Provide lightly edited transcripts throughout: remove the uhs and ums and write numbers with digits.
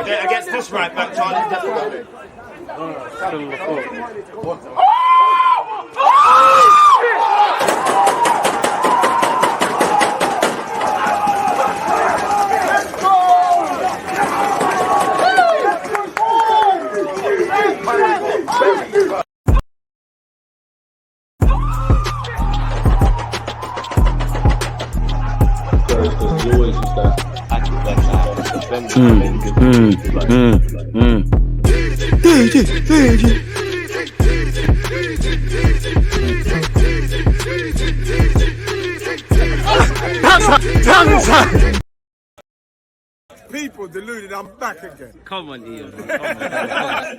Against this right back, Charlie, definitely. People deluded, I'm back again. Come on, Ian. Come on.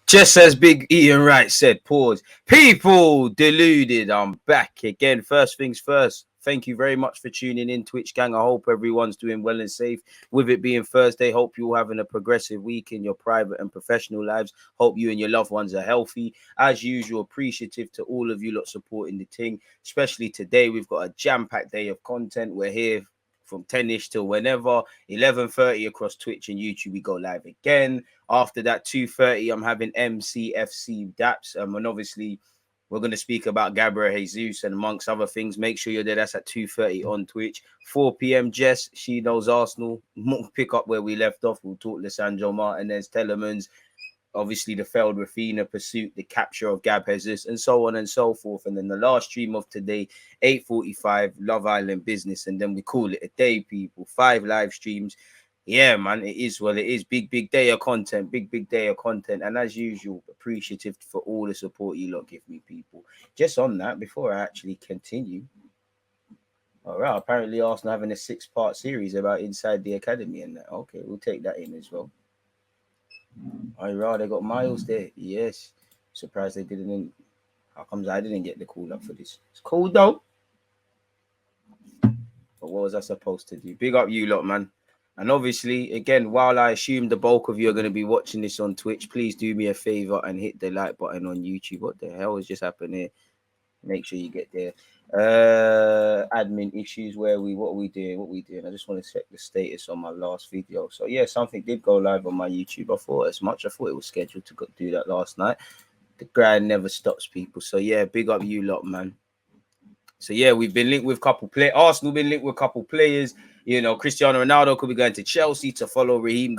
Just as Big Ian Wright said, pause. People deluded, I'm back again. First things first, thank you very much for tuning in, Twitch gang. I hope everyone's doing well and safe. With it being Thursday, hope you're all having a progressive week in your private and professional lives. Hope you and your loved ones are healthy. As usual, appreciative to all of you lot supporting the thing. Especially today, we've got a jam-packed day of content. We're here from 10ish till whenever, 11:30 across Twitch and YouTube. We go live again. After that, 2:30, I'm having MCFC Daps. And obviously, we're going to speak about Gabriel Jesus and amongst other things. Make sure you're there. That's at 2:30 on Twitch. 4 p.m. Jess, she knows Arsenal. Pick up where we left off. We'll talk Lisandro Martinez, Telemans, obviously the failed Raphinha pursuit, the capture of Gab Jesus, and so on and so forth. And then the last stream of today, 8:45, Love Island business. And then we call it a day, people. 5 live streams. Yeah, man, it is. Well, it is big day of content, big day of content. And as usual, appreciative for all the support you lot give me, people. Just on that, before I actually continue, all right, apparently Arsenal having a 6-part series about inside the academy and that. Okay, we'll take that in as well. All right, they got Miles there. Yes. Surprised they didn't. How comes I didn't get the call up for this? It's cool though. But what was I supposed to do? Big up you lot, man. And obviously, again, while I assume the bulk of you are going to be watching this on Twitch, please do me a favor and hit the like button on YouTube. What the hell has just happened here? Make sure you get there. Admin issues. What are we doing? I just want to check the status on my last video. So yeah, something did go live on my YouTube. I thought as much. I thought it was scheduled to go do that last night. The grind never stops, people. So yeah, big up you lot, man. So yeah, we've been linked with a couple players. Arsenal been linked with a couple players. You know, Cristiano Ronaldo could be going to Chelsea to follow Raheem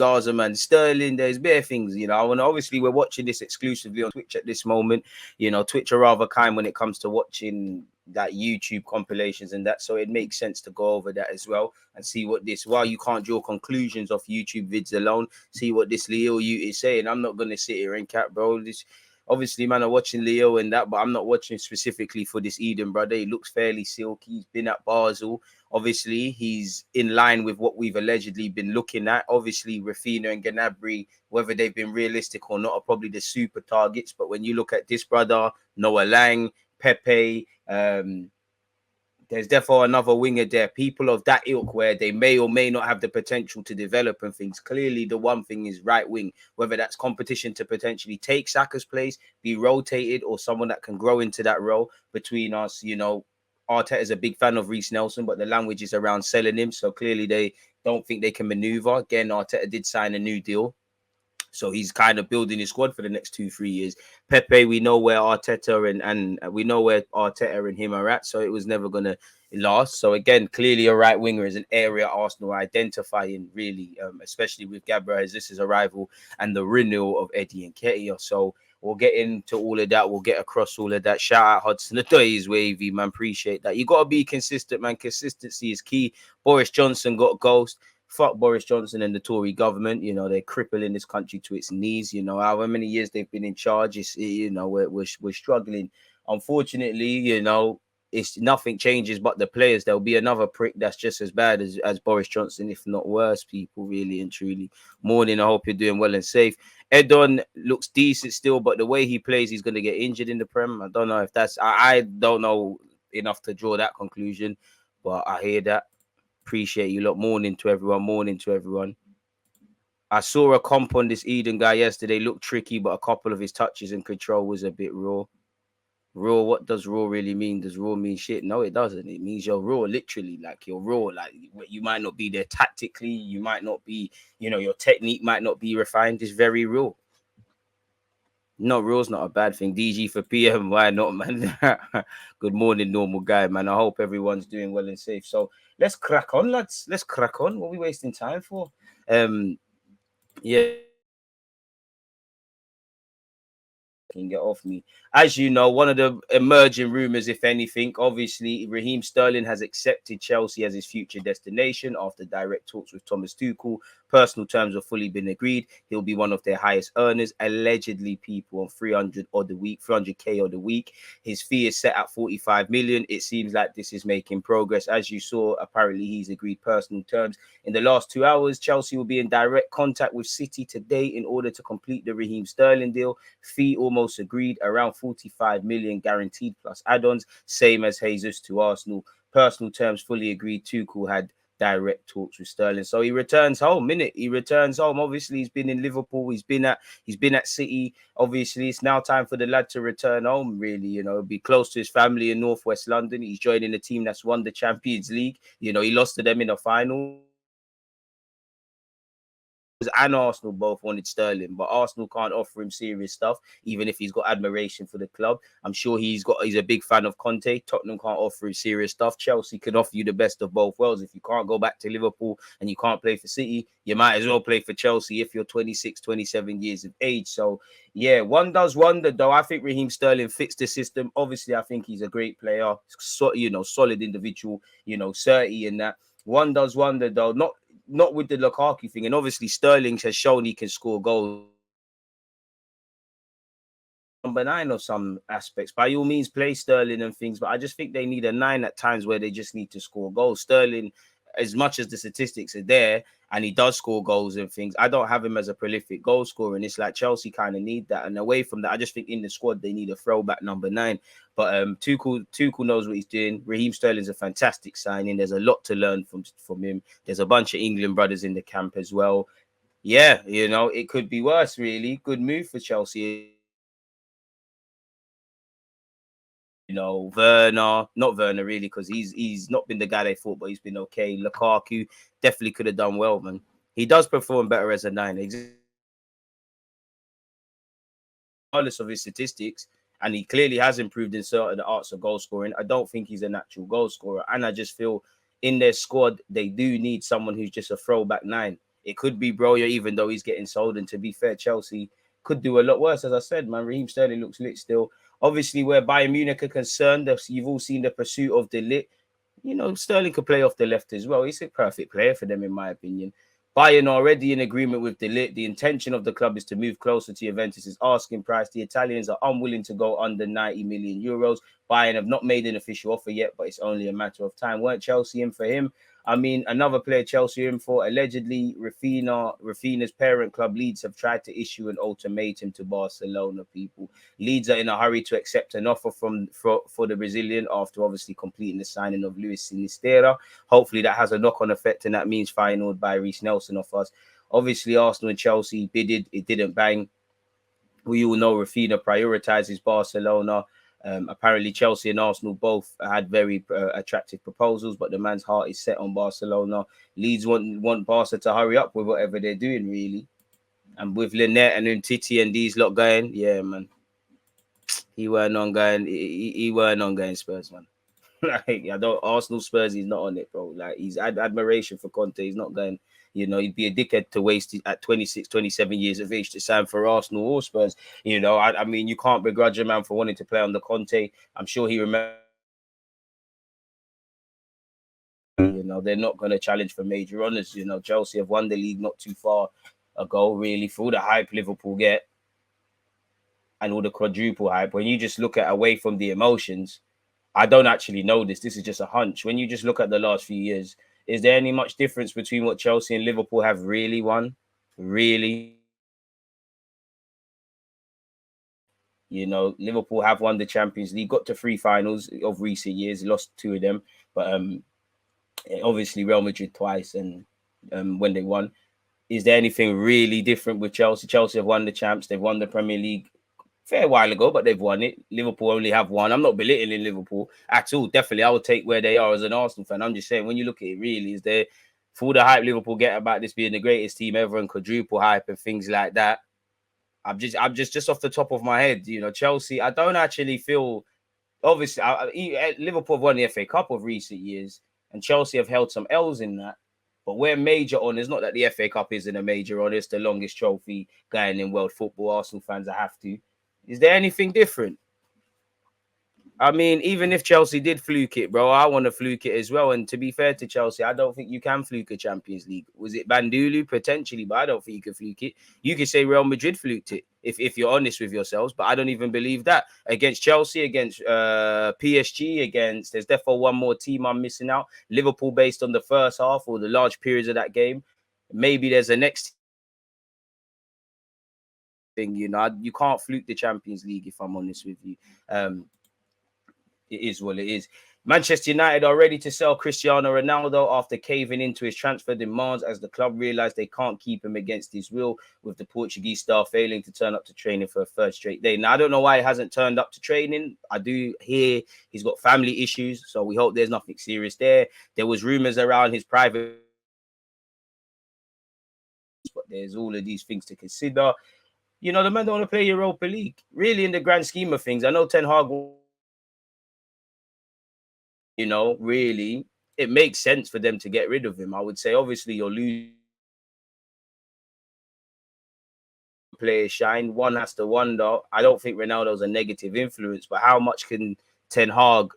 Sterling. There's bare things, you know. And obviously, we're watching this exclusively on Twitch at this moment. You know, Twitch are rather kind when it comes to watching that YouTube compilations and that. So it makes sense to go over that as well and see what this, while you can't draw conclusions off YouTube vids alone, see what this Leo you is saying. I'm not going to sit here and cap, bro. This, obviously, man, I'm watching Leo and that, but I'm not watching specifically for this Eden, brother. He looks fairly silky. He's been at Basel. Obviously, he's in line with what we've allegedly been looking at. Obviously, Raphinha and Gnabry, whether they've been realistic or not, are probably the super targets. But when you look at this brother, Noah Lang, Pepe, there's therefore another winger there, people of that ilk where they may or may not have the potential to develop and things. Clearly, the one thing is right wing, whether that's competition to potentially take Saka's place, be rotated, or someone that can grow into that role between us. You know, Arteta is a big fan of Reece Nelson, but the language is around selling him. So clearly they don't think they can maneuver. Again, Arteta did sign a new deal. So he's kind of building his squad for the next 2-3 years. Pepe, we know where Arteta and we know where Arteta and him are at. So it was never going to last. So again, clearly a right winger is an area Arsenal are identifying really, especially with Gabriel Jesus' arrival and the renewal of Eddie Nketiah. So we'll get into all of that. We'll get across all of that. Shout out Hudson Odoi is wavy, man. Appreciate that. You got to be consistent, man. Consistency is key. Boris Johnson got ghost. Fuck Boris Johnson and the Tory government. You know, they're crippling this country to its knees. You know, however many years they've been in charge, it's, you know, we're struggling. Unfortunately, you know, it's nothing changes but the players. There'll be another prick that's just as bad as Boris Johnson, if not worse, people, really and truly. Morning, I hope you're doing well and safe. Edon looks decent still, but the way he plays, he's going to get injured in the Prem. I don't know if that's... I don't know enough to draw that conclusion, but I hear that. Appreciate you lot. Morning to everyone. I saw a comp on this Eden guy yesterday. Looked tricky, but a couple of his touches and control was a bit raw. Raw, what does raw really mean? Does raw mean shit? No, it doesn't. It means you're raw, literally. Like you're raw. Like you might not be there tactically. You might not be, your technique might not be refined. It's very raw. No, raw's not a bad thing. DG for PM. Why not, man? Good morning, normal guy, man. I hope everyone's doing well and safe. So let's crack on, lads. Let's crack on. What are we wasting time for? Yeah. Can get off me. As you know, one of the emerging rumours, if anything, obviously Raheem Sterling has accepted Chelsea as his future destination after direct talks with Thomas Tuchel. Personal terms have fully been agreed. He'll be one of their highest earners, allegedly people on 300 odd a week, 300k odd a week. His fee is set at 45 million. It seems like this is making progress. As you saw, apparently he's agreed personal terms. In the last 2 hours, Chelsea will be in direct contact with City today in order to complete the Raheem Sterling deal. Fee almost agreed, around 45 million guaranteed plus add-ons, same as Jesus to Arsenal. Personal terms fully agreed. Tuchel had direct talks with Sterling, so he returns home. He returns home. Obviously, he's been in Liverpool. He's been at City. Obviously, it's now time for the lad to return home. Really, be close to his family in Northwest London. He's joining a team that's won the Champions League. He lost to them in the final. And Arsenal both wanted Sterling, but Arsenal can't offer him serious stuff, even if he's got admiration for the club. I'm sure he's a big fan of Conte. Tottenham can't offer him serious stuff. Chelsea can offer you the best of both worlds. If you can't go back to Liverpool and you can't play for City, you might as well play for Chelsea if you're 26, 27 years of age. So, yeah, one does wonder, though. I think Raheem Sterling fits the system. Obviously, I think he's a great player, solid individual, 30 and that. One does wonder, though, not with the Lukaku thing. And obviously, Sterling has shown he can score goals. Number 9 of some aspects. By all means, play Sterling and things, but I just think they need a 9 at times where they just need to score goals. Sterling, as much as the statistics are there and he does score goals and things, I don't have him as a prolific goal scorer. And it's like Chelsea kind of need that. And away from that, I just think in the squad they need a throwback number 9. But Tuchel knows what he's doing. Raheem Sterling's a fantastic signing. There's a lot to learn from him. There's a bunch of England brothers in the camp as well. Yeah, it could be worse, really. Good move for Chelsea. Werner, not Werner really, because he's not been the guy they thought, but he's been okay. Lukaku definitely could have done well, man. He does perform better as a 9, regardless of his statistics, and he clearly has improved in certain arts of goal scoring. I don't think he's a natural goal scorer, and I just feel in their squad they do need someone who's just a throwback 9. It could be Broja, even though he's getting sold, and to be fair, Chelsea could do a lot worse. As I said, man, Raheem Sterling looks lit still. Obviously, where Bayern Munich are concerned, you've all seen the pursuit of the lit. Sterling could play off the left as well. He's a perfect player for them, in my opinion. Bayern already in agreement with De Ligt. The intention of the club is to move closer to Juventus' asking price. The Italians are unwilling to go under 90 million euros. Bayern have not made an official offer yet, but it's only a matter of time. Weren't Chelsea in for him? I mean, another player Chelsea in for, allegedly, Raphinha's parent club, Leeds, have tried to issue an ultimatum to Barcelona people. Leeds are in a hurry to accept an offer for the Brazilian after obviously completing the signing of Luis Sinisterra. Hopefully that has a knock-on effect, and that means final by Reece Nelson off us. Obviously, Arsenal and Chelsea bidded. It didn't bang. We all know Raphinha prioritizes Barcelona. Apparently, Chelsea and Arsenal both had very attractive proposals, but the man's heart is set on Barcelona. Leeds want Barca to hurry up with whatever they're doing, really. And with Lynette and Umtiti and these lot going, yeah, man. He weren't on going. He weren't on going Spurs, man. Like, I don't Arsenal Spurs. He's not on it, bro. Like, he's admiration for Conte. He's not going. He'd be a dickhead to waste it at 26, 27 years of age to sign for Arsenal or Spurs. I mean, you can't begrudge a man for wanting to play on the Conte. I'm sure he remembers. They're not going to challenge for major honours. Chelsea have won the league not too far ago, really, for all the hype Liverpool get and all the quadruple hype. When you just look at away from the emotions, I don't actually know this. This is just a hunch. When you just look at the last few years, is there any much difference between what Chelsea and Liverpool have really won? Really? Liverpool have won the Champions League, got to 3 finals of recent years, lost 2 of them. But obviously Real Madrid twice, and when they won. Is there anything really different with Chelsea? Chelsea have won the champs. They've won the Premier League fair while ago, but they've won it. Liverpool only have one. I'm not belittling Liverpool at all. Definitely, I would take where they are as an Arsenal fan. I'm just saying, when you look at it, really, is there for all the hype Liverpool get about this being the greatest team ever and quadruple hype and things like that. I'm just off the top of my head, Chelsea. I don't actually feel. Obviously, Liverpool have won the FA Cup of recent years, and Chelsea have held some L's in that. But we're major honours. Not that the FA Cup isn't a major honour. It's the longest trophy going in world football. Arsenal fans, I have to. Is there anything different? I mean, even if Chelsea did fluke it, bro, I want to fluke it as well. And to be fair to Chelsea, I don't think you can fluke a Champions League. Was it Bandulu? Potentially, but I don't think you can fluke it. You could say Real Madrid fluked it, if you're honest with yourselves, but I don't even believe that. Against Chelsea, against PSG, there's definitely one more team I'm missing out. Liverpool, based on the first half or the large periods of that game. Maybe there's a next thing, you can't fluke the Champions League, if I'm honest with you. It is what it is. Manchester United are ready to sell Cristiano Ronaldo after caving into his transfer demands as the club realised they can't keep him against his will, with the Portuguese star failing to turn up to training for a third straight day. Now, I don't know why he hasn't turned up to training. I do hear he's got family issues, so we hope there's nothing serious there. There was rumours around his private, but there's all of these things to consider. The man don't want to play Europa League. Really, in the grand scheme of things, I know Ten Hag, really, it makes sense for them to get rid of him. I would say, obviously, you're losing players shine. One has to wonder. I don't think Ronaldo's a negative influence, but how much can Ten Hag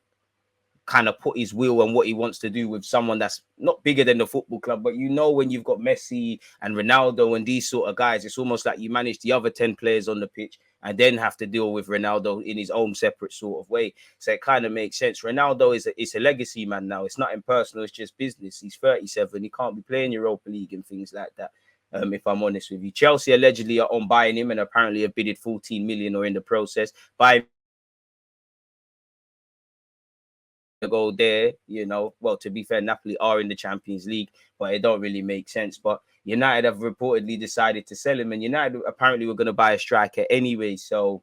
kind of put his will and what he wants to do with someone that's not bigger than the football club? But when you've got Messi and Ronaldo and these sort of guys, it's almost like you manage the other 10 players on the pitch and then have to deal with Ronaldo in his own separate sort of way. So it kind of makes sense. Ronaldo is a legacy man now. It's not impersonal, it's just business. He's 37. He can't be playing Europa League and things like that. If I'm honest with you, Chelsea allegedly are on buying him and apparently have bidded 14 million or in the process. By go there, well, to be fair, Napoli are in the Champions League, but it don't really make sense. But United have reportedly decided to sell him, and United apparently were going to buy a striker anyway, so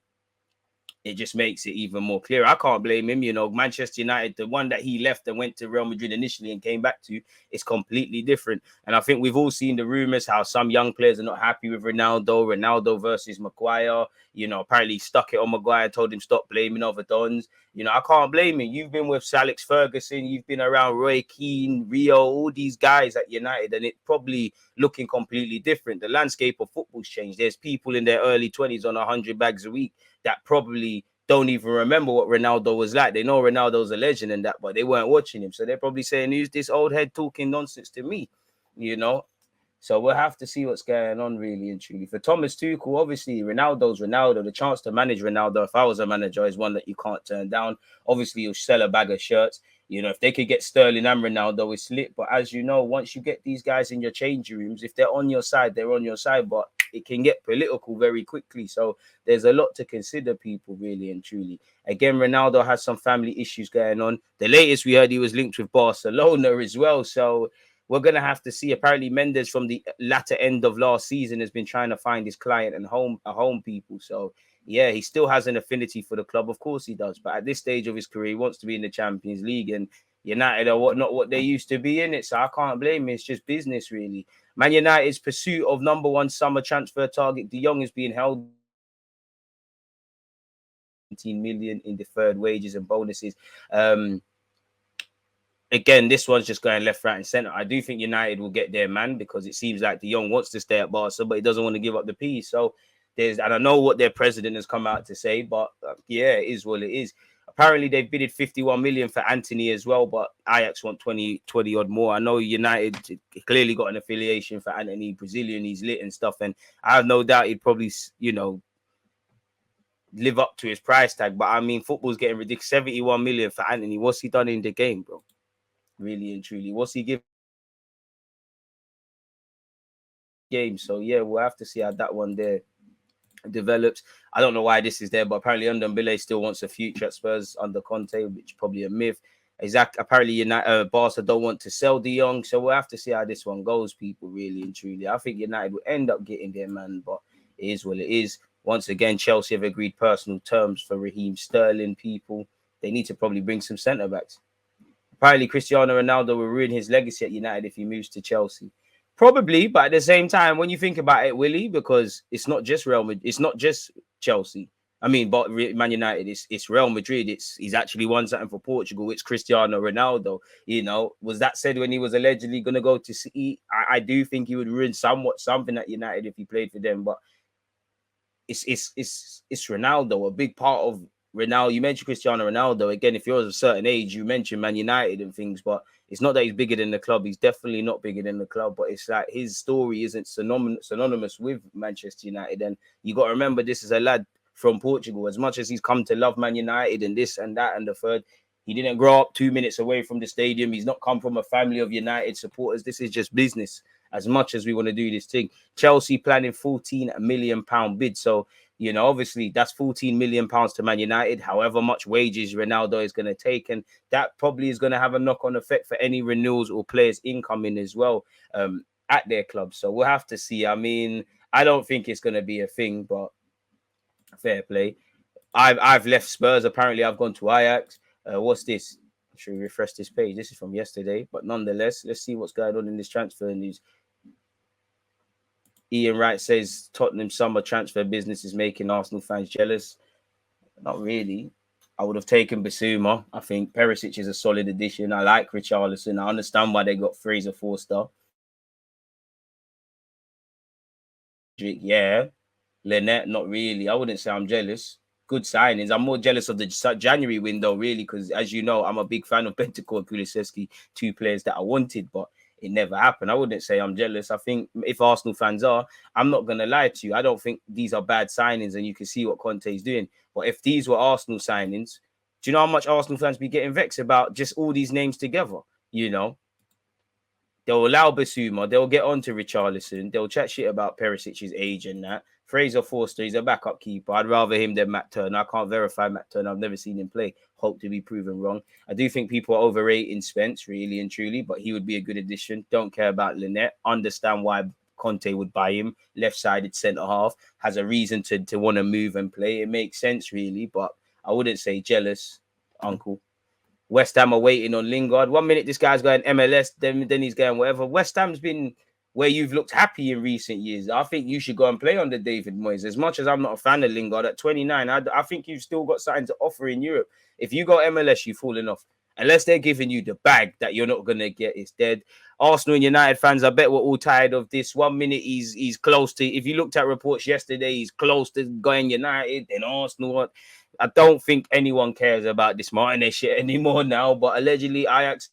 it just makes it even more clear. I can't blame him. Manchester United, the one that he left and went to Real Madrid initially and came back to, is completely different. And I think we've all seen the rumors how some young players are not happy with Ronaldo versus Maguire. Apparently he stuck it on Maguire, told him stop blaming other dons. I can't blame him. You've been with Alex Ferguson, you've been around Roy Keane, Rio, all these guys at United, and it's probably looking completely different. The landscape of football's changed. There's people in their early 20s on 100 bags a week that probably don't even remember what Ronaldo was like. They know Ronaldo's a legend and that, but they weren't watching him. So they're probably saying, who's this old head talking nonsense to me? So we'll have to see what's going on, really and truly. For Thomas Tuchel, obviously, Ronaldo's Ronaldo. The chance to manage Ronaldo, if I was a manager, is one that you can't turn down. Obviously, you'll sell a bag of shirts. If they could get Sterling and Ronaldo, it's lit. But as you know, once you get these guys in your changing rooms, if they're on your side, they're on your side. But it can get political very quickly. So there's a lot to consider, people, really and truly. Again, Ronaldo has some family issues going on. The latest we heard, he was linked with Barcelona as well. So we're going to have to see. Apparently, Mendes from the latter end of last season has been trying to find his client and a home, people. So, yeah, he still has an affinity for the club. Of course he does. But at this stage of his career, he wants to be in the Champions League. And United are not what they used to be in it. So I can't blame him. It's just business, really. Man United's pursuit of number one summer transfer target De Jong is being held 17 million in deferred wages and bonuses. Again, this one's just going left, right, and centre. I do think United will get their man because it seems like De Jong wants to stay at Barca, but he doesn't want to give up the piece. So and I know what their president has come out to say, but yeah, it is what it is. Apparently, they've bidded 51 million for Anthony as well, but Ajax want 20 odd more. I know United clearly got an affiliation for Anthony, Brazilian, he's lit and stuff, and I have no doubt he'd probably, live up to his price tag. But I mean, football's getting ridiculous. 71 million for Anthony. What's he done in the game, bro? Really and truly, what's he give game? So yeah, we'll have to see how that one there develops. I don't know why this is there, but apparently Ndombele still wants a future at Spurs under Conte, which is probably a myth. Apparently United, Barca don't want to sell De Jong, so we'll have to see how this one goes, people, really and truly. I think United will end up getting their man, but it is what it is. Once again, Chelsea have agreed personal terms for Raheem Sterling. People, they need to probably bring some centre backs. Apparently, Cristiano Ronaldo will ruin his legacy at United if he moves to Chelsea. Probably, but at the same time, when you think about it, Willie, because it's not just Real Madrid, it's not just Chelsea. I mean, but Man United, it's Real Madrid. He's actually won something for Portugal. It's Cristiano Ronaldo. You know, was that said when he was allegedly going to go to City? I do think he would ruin something at United if he played for them. But it's Ronaldo, a big part of Ronaldo. You mentioned Cristiano Ronaldo again. If you're of a certain age, you mentioned Man United and things, but it's not that he's bigger than the club. He's definitely not bigger than the club. But it's like his story isn't synonymous with Manchester United. And you got to remember, this is a lad from Portugal. As much as he's come to love Man United and this and that and the third, he didn't grow up 2 minutes away from the stadium. He's not come from a family of United supporters. This is just business. As much as we want to do this thing, Chelsea planning £14 million bid. So, you know, obviously that's £14 million to Man United, however much wages Ronaldo is going to take. And that probably is going to have a knock-on effect for any renewals or players incoming as well at their club. So we'll have to see. I mean, I don't think it's going to be a thing, but fair play. I've left Spurs. Apparently, I've gone to Ajax. What's this? Should we refresh this page? This is from yesterday, but nonetheless, let's see what's going on in this transfer news. Ian Wright says Tottenham summer transfer business is making Arsenal fans jealous. Not really. I would have taken Basuma. I think Perisic is a solid addition. I like Richarlison. I understand why they got Fraser Forster. Yeah. Lynette, not really. I wouldn't say I'm jealous. Good signings. I'm more jealous of the January window, really, because as you know, I'm a big fan of Bentancur and Kulusevski, two players that I wanted, but it never happened. I wouldn't say I'm jealous. I think if Arsenal fans are, I'm not going to lie to you. I don't think these are bad signings, and you can see what Conte is doing. But if these were Arsenal signings, do you know how much Arsenal fans be getting vexed about just all these names together? You know, they'll allow Basuma, they'll get on to Richarlison, they'll chat shit about Perisic's age and that. Fraser Forster, he's a backup keeper. I'd rather him than Matt Turner. I can't verify Matt Turner. I've never seen him play. Hope to be proven wrong. I do think people are overrating Spence, really and truly, but he would be a good addition. Don't care about Lynette. Understand why Conte would buy him. Left-sided centre-half. Has a reason to want to move and play. It makes sense, really, but I wouldn't say jealous, uncle. West Ham are waiting on Lingard. 1 minute this guy's going MLS, then he's going whatever. West Ham's been where you've looked happy in recent years. I think you should go and play under David Moyes. As much as I'm not a fan of Lingard, at 29, I think you've still got something to offer in Europe. If you go MLS, you've fallen off. Unless they're giving you the bag that you're not going to get, it's dead. Arsenal and United fans, I bet we're all tired of this. 1 minute he's close to, if you looked at reports yesterday, he's close to going United, then Arsenal. I don't think anyone cares about this Martinez shit anymore now, but allegedly Ajax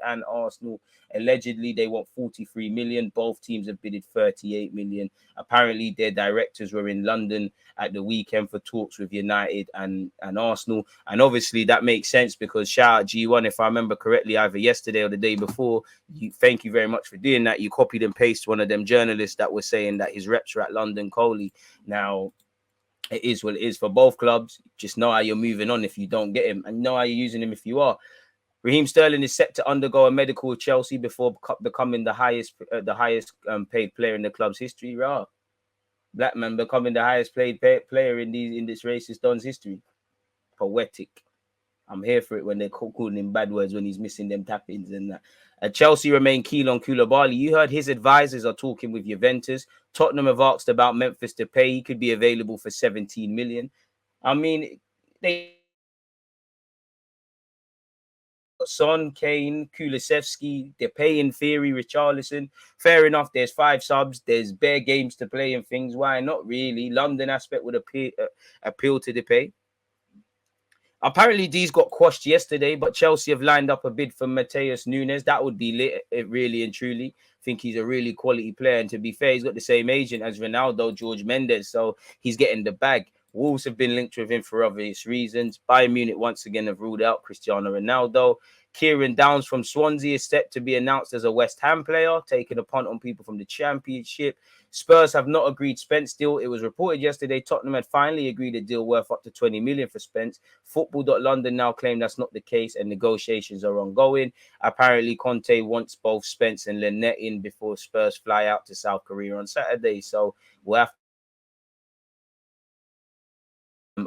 and Arsenal, allegedly they want 43 million. Both teams have bidded 38 million. Apparently their directors were in London at the weekend for talks with United and Arsenal, and obviously that makes sense because shout out G1, if I remember correctly, either yesterday or the day before, thank you very much for doing that. You copied and pasted one of them journalists that were saying that his reps are at London Coley. Now it is what it is for both clubs. Just know how you're moving on if you don't get him, and know how you're using him if you are. Raheem Sterling is set to undergo a medical with Chelsea before becoming the highest paid player in the club's history. Rah. Black man becoming the highest paid player in this racist Don's history. Poetic. I'm here for it when they're calling him bad words when he's missing them tap-ins and that. Chelsea remain keen on Koulibaly. You heard his advisors are talking with Juventus. Tottenham have asked about Memphis to pay. He could be available for 17 million. I mean, they Son, Kane, Kulusevski, they pay in theory, Richarlison. Fair enough, there's 5 subs, there's bare games to play and things. Why not really? London aspect would appeal to the pay. Apparently, these got quashed yesterday, but Chelsea have lined up a bid for Mateus Nunes. That would be lit, really and truly. I think he's a really quality player. And to be fair, he's got the same agent as Ronaldo, George Mendes. So he's getting the bag. Wolves have been linked with him for obvious reasons. Bayern Munich once again have ruled out Cristiano Ronaldo. Kieran Downs from Swansea is set to be announced as a West Ham player, taking a punt on people from the Championship. Spurs have not agreed Spence deal. It was reported yesterday Tottenham had finally agreed a deal worth up to 20 million for Spence. Football.London now claim that's not the case and negotiations are ongoing. Apparently, Conte wants both Spence and Lynette in before Spurs fly out to South Korea on Saturday. So we'll have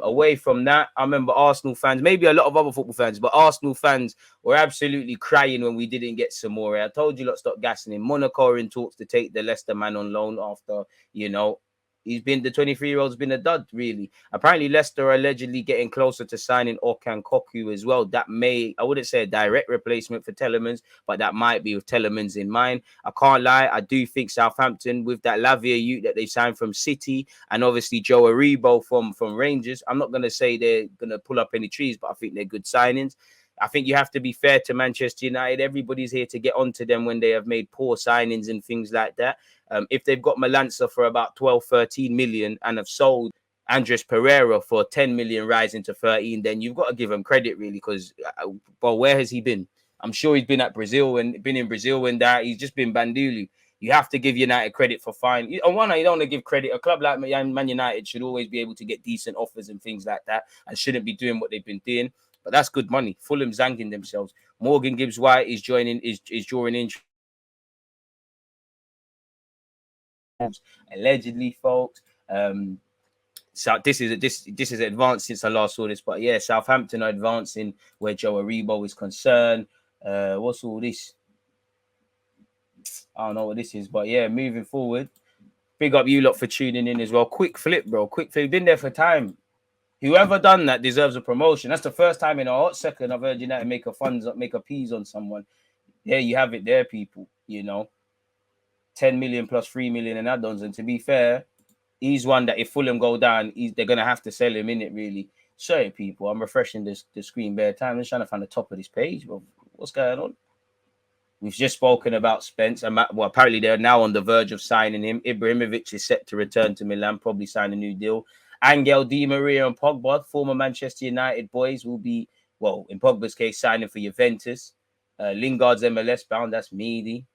away from that. I remember Arsenal fans, maybe a lot of other football fans, but Arsenal fans were absolutely crying when we didn't get Samora. I told you, lot, stop gassing him. Monaco are in talks to take the Leicester man on loan after, he's been, the 23-year-old's been a dud, really. Apparently, Leicester are allegedly getting closer to signing Orkan Koku as well. That may, I wouldn't say a direct replacement for Telemans, but that might be with Telemans in mind. I can't lie, I do think Southampton, with that Lavia youth that they signed from City, and obviously Joe Aribo from Rangers, I'm not going to say they're going to pull up any trees, but I think they're good signings. I think you have to be fair to Manchester United. Everybody's here to get onto them when they have made poor signings and things like that. If they've got Melanza for about 12, 13 million and have sold Andres Pereira for 10 million rising to 13, then you've got to give him credit, really, because, well, where has he been? I'm sure he's been at Brazil and been in Brazil and that. He's just been Bandulu. You have to give United credit for fine. On one hand, you don't want to give credit. A club like Man United should always be able to get decent offers and things like that and shouldn't be doing what they've been doing. But that's good money. Fulham zanging themselves. Morgan Gibbs White is drawing in allegedly, folks. So this is advanced since I last saw this, but yeah, Southampton are advancing where Joe Aribo is concerned. What's all this? I don't know what this is, but yeah, moving forward. Big up you lot for tuning in as well. Quick flip, bro. Quick flip. Been there for time. Whoever done that deserves a promotion. That's the first time in a hot second I've heard United make a peas on someone. There you have it there, people. 10 million plus 3 million in add-ons. And to be fair, he's one that if Fulham go down, they're going to have to sell him in it, really. Sorry, people. I'm refreshing the screen bare time. I'm just trying to find the top of this page. Bro. What's going on? We've just spoken about Spence. And apparently they're now on the verge of signing him. Ibrahimovic is set to return to Milan, probably sign a new deal. Angel Di Maria and Pogba, former Manchester United boys, will be, well, in Pogba's case, signing for Juventus. Lingard's MLS bound. That's Meady.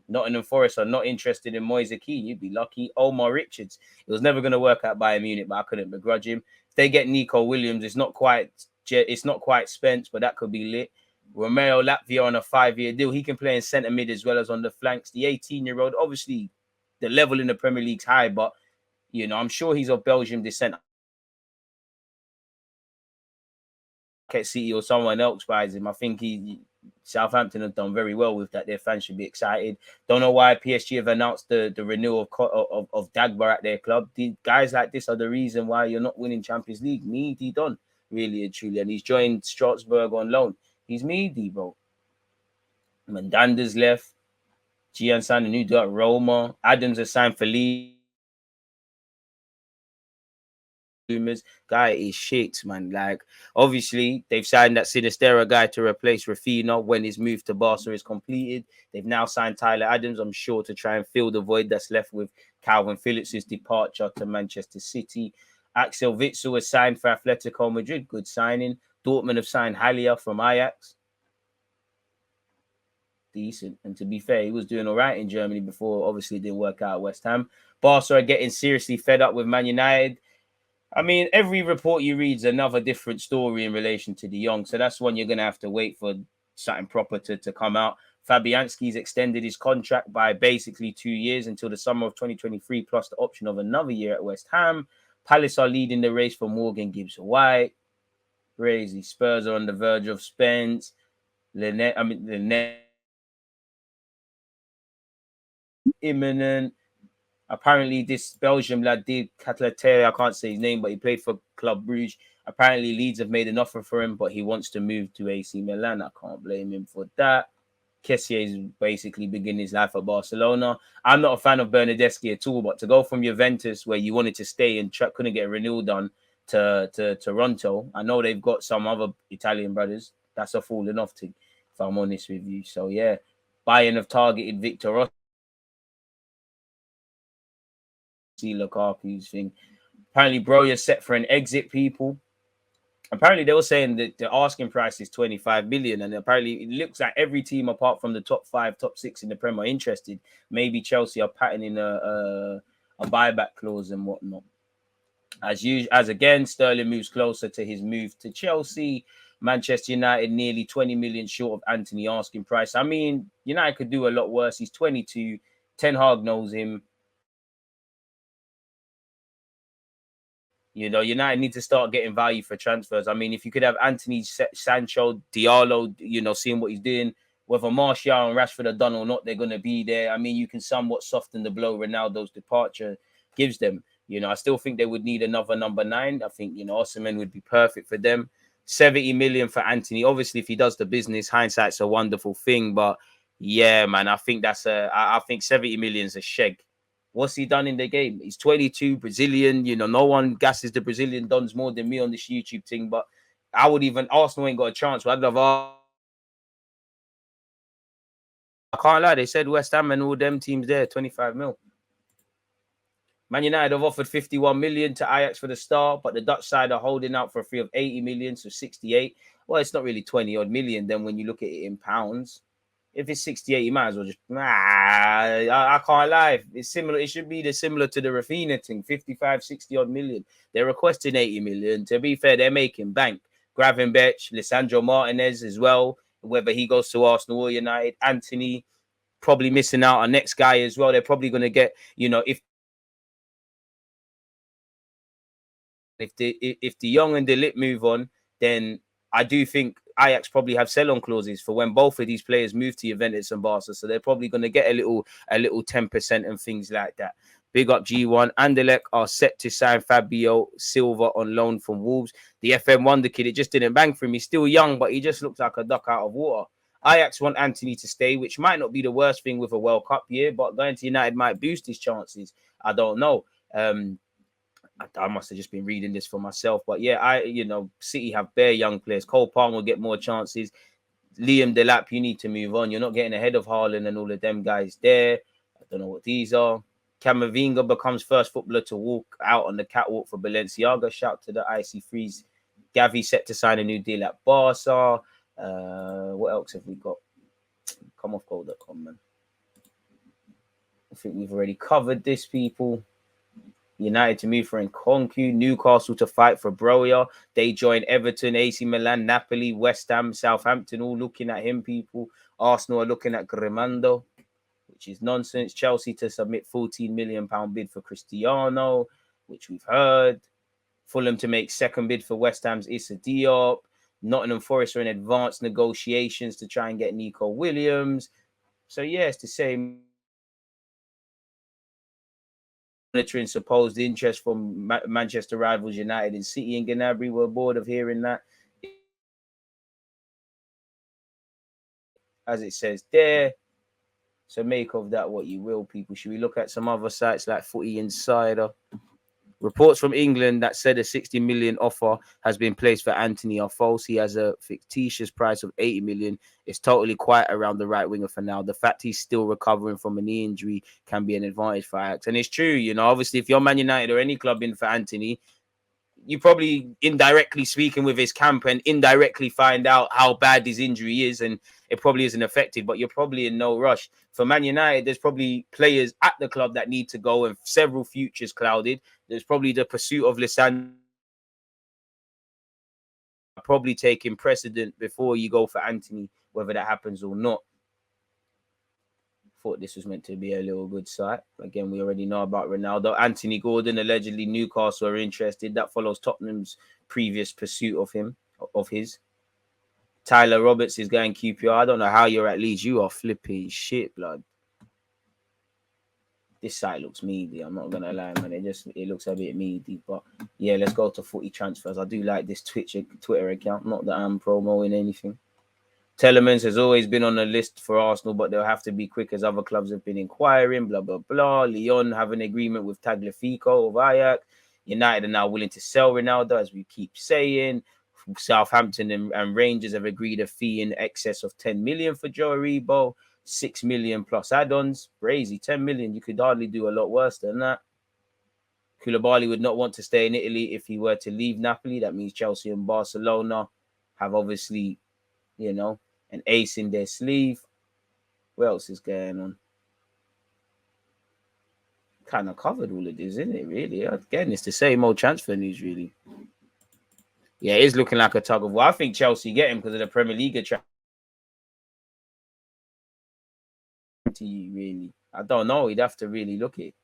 Nottingham Forest are not interested in Moise Kean. You'd be lucky. Omar Richards. It was never going to work out Bayern Munich, but I couldn't begrudge him. If they get Nico Williams, it's not quite Spence, but that could be lit. Romeo Latvia on a 5-year deal. He can play in centre mid as well as on the flanks. The 18-year-old, obviously, the level in the Premier League's high, but I'm sure he's of Belgian descent. City or someone else buys him. I think Southampton have done very well with that. Their fans should be excited. Don't know why PSG have announced the renewal of Dagba at their club. The guys like this are the reason why you're not winning Champions League. Meaty done, really and truly. And he's joined Strasbourg on loan. He's meaty, bro. Mandanda's left. Gian signed a new deal at Roma. Adams has signed for Leeds. Guy is shit, man. Like, obviously, they've signed that Sinistera guy to replace Raphinha when his move to Barca is completed. They've now signed Tyler Adams, I'm sure, to try and fill the void that's left with Calvin Phillips' departure to Manchester City. Axel Witsel has signed for Atletico Madrid. Good signing. Dortmund have signed Halia from Ajax. Decent. And to be fair, he was doing all right in Germany before. Obviously, it didn't work out at West Ham. Barca are getting seriously fed up with Man United. I mean, every report you read is another different story in relation to De Jong. So that's one you're going to have to wait for something proper to come out. Fabianski's extended his contract by basically 2 years until the summer of 2023, plus the option of another year at West Ham. Palace are leading the race for Morgan Gibbs White. Crazy. Spurs are on the verge of Spence. Lynette imminent. Apparently, this Belgium lad did Catalate, I can't say his name, but he played for Club Bruges. Apparently, Leeds have made an offer for him, but he wants to move to AC Milan. I can't blame him for that. Kessié is basically beginning his life at Barcelona. I'm not a fan of Bernardeschi at all, but to go from Juventus, where you wanted to stay and couldn't get a renewal done, to Toronto, I know they've got some other Italian brothers. That's a falling off thing, if I'm honest with you. So, yeah, Bayern have targeted Victor Rossi. See Lukaku's thing. Apparently, bro, you're set for an exit, people. apparently they were saying that the asking price is 25 million, and apparently it looks like every team apart from the top 5, top 6 in the Premier are interested. Maybe Chelsea are patterning a buyback clause and whatnot. As usual, as again, Sterling moves closer to his move to Chelsea. Manchester United nearly 20 million short of Anthony asking price. I mean, United could do a lot worse. He's 22. Ten Hag knows him. You know, United need to start getting value for transfers. I mean, if you could have Anthony, Sancho, Diallo, you know, seeing what he's doing, whether Martial and Rashford are done or not, they're going to be there. I mean, you can somewhat soften the blow Ronaldo's departure gives them. You know, I still think they would need another number 9. I think, you know, Osimhen would be perfect for them. 70 million for Anthony. Obviously, if he does the business, hindsight's a wonderful thing. But yeah, man, I think I think 70 million is a sheg. What's he done in the game? He's 22, Brazilian. You know, no one gasses the Brazilian dons more than me on this YouTube thing. But I would even Arsenal ain't got a chance. I'd love. I can't lie. They said West Ham and all them teams there 25 mil. Man United have offered 51 million to Ajax for the star, but the Dutch side are holding out for a fee of 80 million, so 68. Well, it's not really 20 odd million. Then when you look at it in pounds, if it's 68, you might as well just I can't lie. It's similar. It should be similar to the Raphinha thing, 55, 60 odd million. They're requesting 80 million. To be fair, they're making bank. Gravenberch, Lisandro Martinez as well, whether he goes to Arsenal or United. Anthony probably missing out on next guy as well. They're probably going to get, you know, if the Young and the Lit move on, then I do think Ajax probably have sell-on clauses for when both of these players move to Juventus and Barca. So they're probably going to get a little 10% and things like that. Big up G1. Anderlecht are set to sign Fabio Silva on loan from Wolves. The FM Wonder Kid, it just didn't bang for him. He's still young, but he just looks like a duck out of water. Ajax want Anthony to stay, which might not be the worst thing with a World Cup year, but going to United might boost his chances. I don't know. I must have just been reading this for myself, but yeah, City have bare young players. Cole Palmer will get more chances. Liam Delap, you need to move on. You're not getting ahead of Haaland and all of them guys there. I don't know what these are. Camavinga becomes first footballer to walk out on the catwalk for Balenciaga. Shout to the Icy Freeze. Gavi set to sign a new deal at Barca. What else have we got? Come off goal.com, man. I think we've already covered this, people. United to move for Nkunku, Newcastle to fight for Broja. They join Everton, AC Milan, Napoli, West Ham, Southampton, all looking at him, people. Arsenal are looking at Grimando, which is nonsense. Chelsea to submit £14 million bid for Cristiano, which we've heard. Fulham to make second bid for West Ham's Issa Diop. Nottingham Forest are in advanced negotiations to try and get Nico Williams. So, yeah, it's the same. Monitoring supposed interest from Manchester rivals United and City and Gnabry. We're bored of hearing that. As it says there. So make of that what you will, people. Should we look at some other sites like Footy Insider? Reports from England that said a 60 million offer has been placed for Anthony are false. He has a fictitious price of 80 million. It's totally quiet around the right winger for now. The fact he's still recovering from a knee injury can be an advantage for Ajax. And it's true, you know, obviously if you're Man United or any club in for Anthony, you probably indirectly speaking with his camp and indirectly find out how bad his injury is, and it probably isn't affected, but you're probably in no rush. For Man United, there's probably players at the club that need to go and several futures clouded. There's probably the pursuit of Lisandro probably taking precedent before you go for Anthony, whether that happens or not. Thought this was meant to be a little good site. Again, we already know about Ronaldo. Anthony Gordon, allegedly Newcastle are interested. That follows Tottenham's previous pursuit of his. Tyler Roberts is going QPR. I don't know how you're at Leeds. You are flipping shit, blood. This site looks meaty. I'm not gonna lie, man. It looks a bit meaty. But yeah, let's go to Footy Transfers. I do like this Twitter account. Not that I'm promoting anything. Telemans has always been on the list for Arsenal, but they'll have to be quick as other clubs have been inquiring, blah, blah, blah. Lyon have an agreement with Tagliafico of Ajax. United are now willing to sell Ronaldo, as we keep saying. Southampton and Rangers have agreed a fee in excess of 10 million for Joe Aribo, 6 million plus add-ons. Crazy, 10 million. You could hardly do a lot worse than that. Koulibaly would not want to stay in Italy if he were to leave Napoli. That means Chelsea and Barcelona have obviously, you know, an ace in their sleeve. What else is going on? Kind of covered all of this, isn't it? Really? Again, it's the same old transfer news, really. Yeah, it is looking like a tug of war. I think Chelsea get him because of the Premier League attraction. Really, I don't know. He'd have to really look it.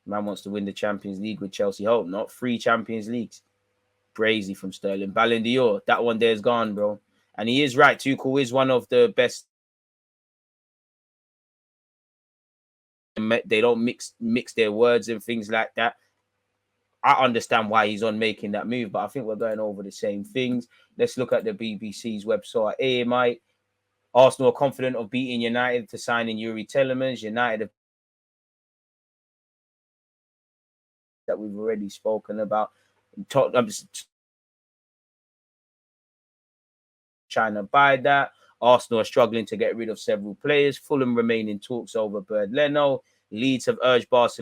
Man wants to win the Champions League with Chelsea. Hope not. 3 Champions Leagues. Crazy from Sterling. Ballon d'Or. That one there's gone, bro. And he is right. Tuchel is one of the best. They don't mix their words and things like that. I understand why he's on making that move, but I think we're going over the same things. Let's look at the BBC's website. AMI. Arsenal are confident of beating United to sign in Yuri Telemans. United have that we've already spoken about. Tottenham trying to buy that. Arsenal are struggling to get rid of several players. Fulham remain in talks over Bird Leno. Leeds have urged Barcelona